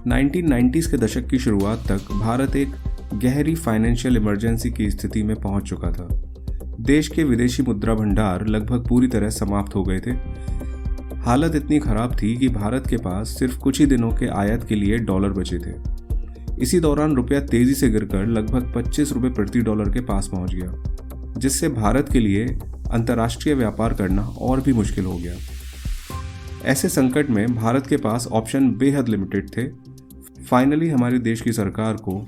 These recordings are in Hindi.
1990s के दशक की शुरुआत तक भारत एक गहरी फाइनेंशियल इमरजेंसी की स्थिति में पहुंच चुका था। देश के विदेशी मुद्रा भंडार लगभग पूरी तरह समाप्त हो गए थे। हालत इतनी खराब थी कि भारत के पास सिर्फ कुछ ही दिनों के आयात के लिए डॉलर बचे थे। इसी दौरान रुपया तेजी से गिरकर लगभग 25 रुपये प्रति डॉलर के पास पहुंच गया, जिससे भारत के लिए अंतर्राष्ट्रीय व्यापार करना और भी मुश्किल हो गया। ऐसे संकट में भारत के पास ऑप्शन बेहद लिमिटेड थे। फाइनली हमारे देश की सरकार को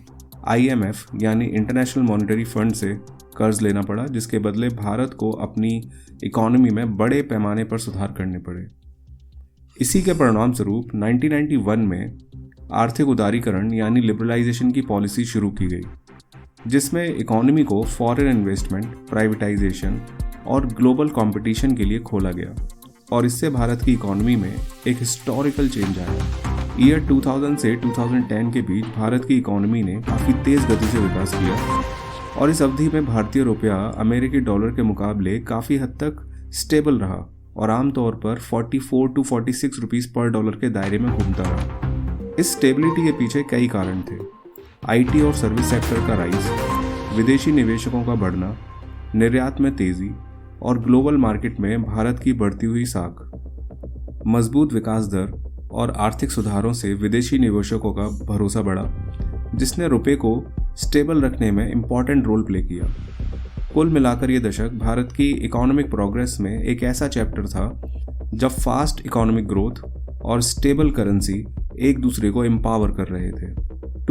IMF यानी इंटरनेशनल मॉनेटरी फंड से कर्ज लेना पड़ा, जिसके बदले भारत को अपनी इकोनॉमी में बड़े पैमाने पर सुधार करने पड़े। इसी के परिणाम स्वरूप 1991 में आर्थिक उदारीकरण यानी लिबरलाइजेशन की पॉलिसी शुरू की गई, जिसमें इकोनॉमी को फॉरेन इन्वेस्टमेंट, प्राइवेटाइजेशन और ग्लोबल कंपटीशन के लिए खोला गया और इससे भारत की इकोनॉमी में एक हिस्टोरिकल चेंज आया। ईयर 2000 से 2010 के बीच भारत की इकोनॉमी ने काफ़ी तेज़ गति से विकास किया और इस अवधि में भारतीय रुपया अमेरिकी डॉलर के मुकाबले काफ़ी हद तक स्टेबल रहा और आमतौर पर 44 to 46 रुपीज़ पर डॉलर के दायरे में घूमता रहा। इस स्टेबिलिटी के पीछे कई कारण थे। IT और सर्विस सेक्टर का राइज, विदेशी निवेशकों का बढ़ना, निर्यात में तेज़ी और ग्लोबल मार्केट में भारत की बढ़ती हुई साख। मजबूत विकास दर और आर्थिक सुधारों से विदेशी निवेशकों का भरोसा बढ़ा, जिसने रुपये को स्टेबल रखने में इम्पॉर्टेंट रोल प्ले किया। कुल मिलाकर ये दशक भारत की इकोनॉमिक प्रोग्रेस में एक ऐसा चैप्टर था जब फास्ट इकोनॉमिक ग्रोथ और स्टेबल करेंसी एक दूसरे को एम्पावर कर रहे थे।